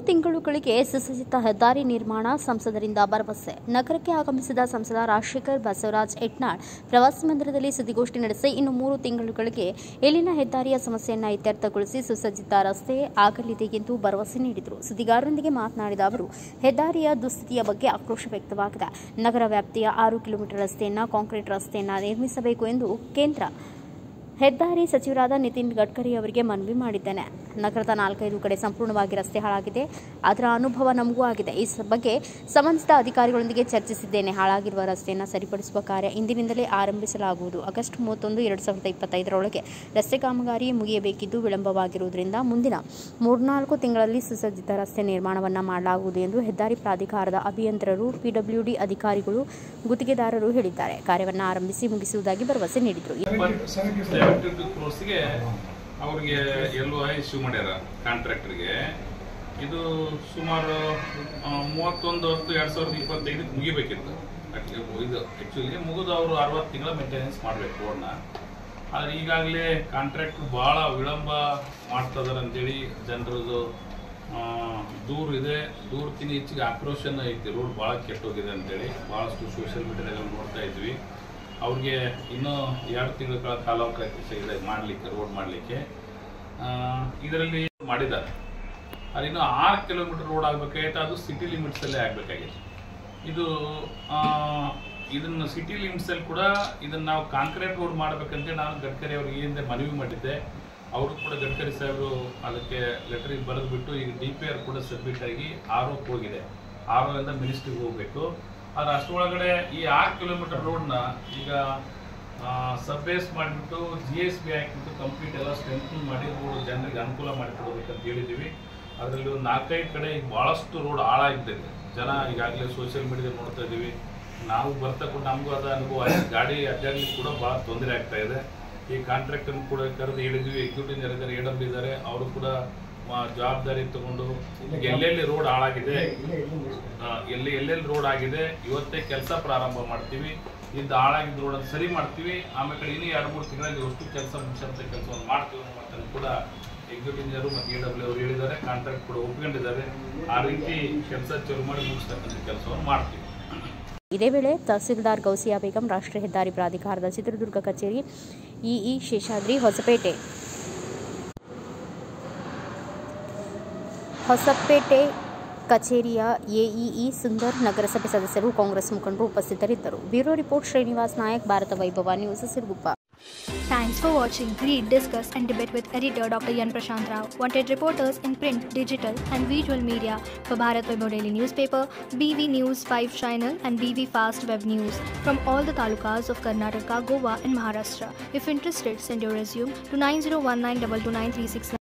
ತಿಂಗಳುಗಳಿಗೆ ಸುಸಜ್ಜಿತ ಹೆದ್ದಾರಿ ನಿರ್ಮಾಣ ಸಂಸದರಿಂದ ಭರವಸೆ. ನಗರಕ್ಕೆ ಆಗಮಿಸಿದ ಸಂಸದ ರಾಜಶೇಖರ್ ಬಸವರಾಜ ಯತ್ನಾಳ್ ಪ್ರವಾಸಿ ಮಂದಿರದಲ್ಲಿ ಸುದ್ದಿಗೋಷ್ಠಿ ನಡೆಸಿ ಇನ್ನು 3 ತಿಂಗಳುಗಳಿಗೆ ಇಲ್ಲಿನ ಹೆದ್ದಾರಿಯ ಸಮಸ್ಯೆಯನ್ನು ಇತ್ಯರ್ಥಗೊಳಿಸಿ ಸುಸಜ್ಜಿತ ರಸ್ತೆ ಆಗಲಿದೆ ಎಂದು ಭರವಸೆ ನೀಡಿದರು. ಸುದ್ದಿಗಾರರೊಂದಿಗೆ ಮಾತನಾಡಿದ ಅವರು, ಹೆದ್ದಾರಿಯ ದುಸ್ಥಿತಿಯ ಬಗ್ಗೆ ಆಕ್ರೋಶ ವ್ಯಕ್ತವಾಗಿದೆ. ನಗರ ವ್ಯಾಪ್ತಿಯ 6 ಕಿಲೋಮೀಟರ್ ರಸ್ತೆಯನ್ನು ಕಾಂಕ್ರೀಟ್ ರಸ್ತೆಯನ್ನು ನಿರ್ಮಿಸಬೇಕು ಎಂದು ಕೇಂದ್ರ ಹೆದ್ದಾರಿ ಸಚಿವರಾದ ನಿತಿನ್ ಗಡ್ಕರಿ ಅವರಿಗೆ ಮನವಿ ಮಾಡಿದ್ದೇನೆ. ನಗರದ 4-5 ಕಡೆ ಸಂಪೂರ್ಣವಾಗಿ ರಸ್ತೆ ಹಾಳಾಗಿದೆ. ಅದರ ಅನುಭವ ನಮಗೂ ಆಗಿದೆ. ಈ ಬಗ್ಗೆ ಸಂಬಂಧಿಸಿದ ಅಧಿಕಾರಿಗಳೊಂದಿಗೆ ಚರ್ಚಿಸಿದ್ದೇನೆ. ಹಾಳಾಗಿರುವ ರಸ್ತೆಯನ್ನು ಸರಿಪಡಿಸುವ ಕಾರ್ಯ ಇಂದಿನಿಂದಲೇ ಆರಂಭಿಸಲಾಗುವುದು. ಆಗಸ್ಟ್ 31, 2025 ರಸ್ತೆ ಕಾಮಗಾರಿ ಮುಗಿಯಬೇಕಿದ್ದು ವಿಳಂಬವಾಗಿರುವುದರಿಂದ ಮುಂದಿನ 3-4 ತಿಂಗಳಲ್ಲಿ ಸುಸಜ್ಜಿತ ರಸ್ತೆ ನಿರ್ಮಾಣವನ್ನು ಮಾಡಲಾಗುವುದು ಎಂದು ಹೆದ್ದಾರಿ ಪ್ರಾಧಿಕಾರದ ಅಭಿಯಂತರರು, ಪಿಡಬ್ಲ್ಯೂಡಿ ಅಧಿಕಾರಿಗಳು, ಗುತ್ತಿಗೆದಾರರು ಹೇಳಿದ್ದಾರೆ. ಕಾರ್ಯವನ್ನು ಆರಂಭಿಸಿ ಮುಗಿಸುವುದಾಗಿ ಭರವಸೆ ನೀಡಿದರು. ಅವ್ರಿಗೆ LOI ಇಶ್ಯೂ ಮಾಡ್ಯಾರ ಕಾಂಟ್ರಾಕ್ಟರ್ಗೆ. ಇದು ಸುಮಾರು 31/10/2025 ಮುಗಿಬೇಕಿತ್ತು. ಇದು ಆ್ಯಕ್ಚುಲಿ ಮುಗಿದು ಅವರು 60 ತಿಂಗಳ ಮೇಂಟೆನೆನ್ಸ್ ಮಾಡಬೇಕು ರೋಡ್ನ. ಆದರೆ ಈಗಾಗಲೇ ಕಾಂಟ್ರಾಕ್ಟರ್ ಭಾಳ ವಿಳಂಬ ಮಾಡ್ತಿದ್ದಾರೆ ಅಂತೇಳಿ ಜನರದ್ದು ದೂರ ಇದೆ. ದೂರಕ್ಕಿಂತ ಹೆಚ್ಚಿಗೆ ಆಕ್ರೋಶನ ಐತಿ. ರೋಡ್ ಭಾಳ ಕೆಟ್ಟೋಗಿದೆ ಅಂತೇಳಿ ಭಾಳಷ್ಟು ಸೋಷಿಯಲ್ ಮೀಡಿಯಾದಲ್ಲಿ ನೋಡ್ತಾ ಇದ್ವಿ. ಅವ್ರಿಗೆ ಇನ್ನೂ 2 ತಿಂಗಳ ಕಾಲಾವಕಾಶ ಇದೆ ಮಾಡಲಿಕ್ಕೆ, ರೋಡ್ ಮಾಡಲಿಕ್ಕೆ. ಇದರಲ್ಲಿ ಮಾಡಿದ್ದಾರೆ. ಅದು ಇನ್ನೂ 6 ಕಿಲೋಮೀಟರ್ ರೋಡ್ ಆಗಬೇಕಾಗಿತ್ತು. ಅದು ಸಿಟಿ ಲಿಮಿಟ್ಸಲ್ಲೇ ಆಗಬೇಕಾಗಿತ್ತು. ಇದನ್ನು ಸಿಟಿ ಲಿಮಿಟ್ಸಲ್ಲಿ ಕೂಡ ಇದನ್ನು ನಾವು ಕಾಂಕ್ರೀಟ್ ರೋಡ್ ಮಾಡಬೇಕಂತ ನಾನು ಗಡ್ಕರಿ ಅವ್ರಿಗೆ ಹಿಂದೆ ಮನವಿ ಮಾಡಿದ್ದೆ. ಅವರು ಕೂಡ ಗಡ್ಕರಿ ಸಾಹೇಬರು ಅದಕ್ಕೆ ಲೆಟರಿಗೆ ಬರೆದು ಬಿಟ್ಟು ಈಗ DPR ಕೂಡ ಸಬ್ಮಿಟ್ ಆಗಿ ROಕ್ಕೆ ಹೋಗಿದೆ. ROಯಿಂದ ಮಿನಿಸ್ಟ್ರಿಗೆ ಹೋಗಬೇಕು. ಆದರೆ ಅಷ್ಟರೊಳಗಡೆ ಈ 6 ಕಿಲೋಮೀಟರ್ ರೋಡ್ನ ಈಗ ಸಬ್ಬೇಸ್ ಮಾಡಿಬಿಟ್ಟು GSB ಹಾಕಿಬಿಟ್ಟು ಕಂಪ್ಲೀಟ್ ಎಲ್ಲ ಸ್ಟ್ರೆಂಥನ್ ಮಾಡಿ ರೋಡ್ ಜನರಿಗೆ ಅನುಕೂಲ ಮಾಡಿಕೊಡ್ಬೇಕಂತ ಹೇಳಿದ್ದೀವಿ. ಅದರಲ್ಲಿ ಒಂದು 4-5 ಕಡೆ ಈಗ ಭಾಳಷ್ಟು ರೋಡ್ ಹಾಳಾಗಿದೆ. ಜನ ಈಗಾಗಲೇ ಸೋಷಿಯಲ್ ಮೀಡಿಯಾ ನೋಡ್ತಾ ಇದ್ದೀವಿ. ನಾವು ಬರ್ತಕ್ಕೂ ನಮಗೂ ಅದ ಅನುಭವ ಆಯ್ತು. ಗಾಡಿ ಅಡ್ಡಾಡ್ಲಿಕ್ಕೆ ಕೂಡ ಭಾಳ ತೊಂದರೆ ಆಗ್ತಾ ಇದೆ. ಈ ಕಾಂಟ್ರಾಕ್ಟರ್ನ ಕೂಡ ಕರೆದು ಹೇಳಿದ್ವಿ. ಎಕ್ಸಿಕ್ಯೂಟಿವ್ ಇಂಜಿನಿಯರ್ AW ಇದ್ದಾರೆ. ಅವರು ಕೂಡ ಜವಾಬ್ದಾರಿ ತಗೊಂಡು ಎಲ್ಲೆಲ್ಲಿ ರೋಡ್ ಹಾಳಾಗಿದೆ, ಎಲ್ಲೆಲ್ಲಿ ರೋಡ್ ಆಗಿದೆ ಇವತ್ತೇ ಕೆಲಸ ಪ್ರಾರಂಭ ಮಾಡ್ತೀವಿ. ಇದು ಹಾಳಾಗಿದ್ದ ರೋಡ್ ಸರಿ ಮಾಡ್ತೀವಿ. ಆಮೇಲೆ ಇನ್ನೂ 2-3 ತಿಂಗಳಲ್ಲಿ ಅಷ್ಟು ಕೆಲಸ ಮುಗಿಸಂತ ಕೆಲಸವನ್ನು ಮಾಡ್ತೀವಿ ಅಂತ ಕೂಡ ಎಕ್ಸಿಕ್ಯೂಟಿವ್ ಇಂಜಿನಿಯರು ಮತ್ತು AW ಅವರು ಹೇಳಿದ್ದಾರೆ. ಕಾಂಟ್ರಾಕ್ಟ್ ಕೂಡ ಒಪ್ಕೊಂಡಿದ್ದಾರೆ. ಆ ರೀತಿ ಕೆಲಸ ಚಾಲು ಮಾಡಿ ಮುಗಿಸ್ತಕ್ಕಂಥ ಕೆಲಸವನ್ನು ಮಾಡ್ತೀವಿ. ಇದೇ ವೇಳೆ ತಹಸೀಲ್ದಾರ್ ಗೌಸಿಯಾ ಬೇಗಂ, ರಾಷ್ಟ್ರೀಯ ಹೆದ್ದಾರಿ ಪ್ರಾಧಿಕಾರದ ಚಿತ್ರದುರ್ಗ ಕಚೇರಿ EE ಶೇಷಾದ್ರಿ, ಹೊಸಪೇಟೆ ಕಚೇರಿಯ AEE ಸುಂದರ್, ನಗರಸಭೆ ಸದಸ್ಯರು, ಕಾಂಗ್ರೆಸ್ ಮುಖಂಡರು ಉಪಸ್ಥಿತರಿದ್ದರು. ಬ್ಯೂರೋ ರಿಪೋರ್ಟ್ ಶ್ರೀನಿವಾಸ್ ನಾಯಕ್, ಭಾರತ ವೈಭವ news, Siruguppa. Thanks for watching Read, Discuss and Debate with editor Dr. Yan Prashant Rao. Wanted reporters in print, digital and visual media for Bharat Vaibhav Daily Newspaper, BV News 5 Channel and BV Fast Web News from all the talukas of Karnataka, Goa and Maharashtra. If interested, send your resume to 9019229369.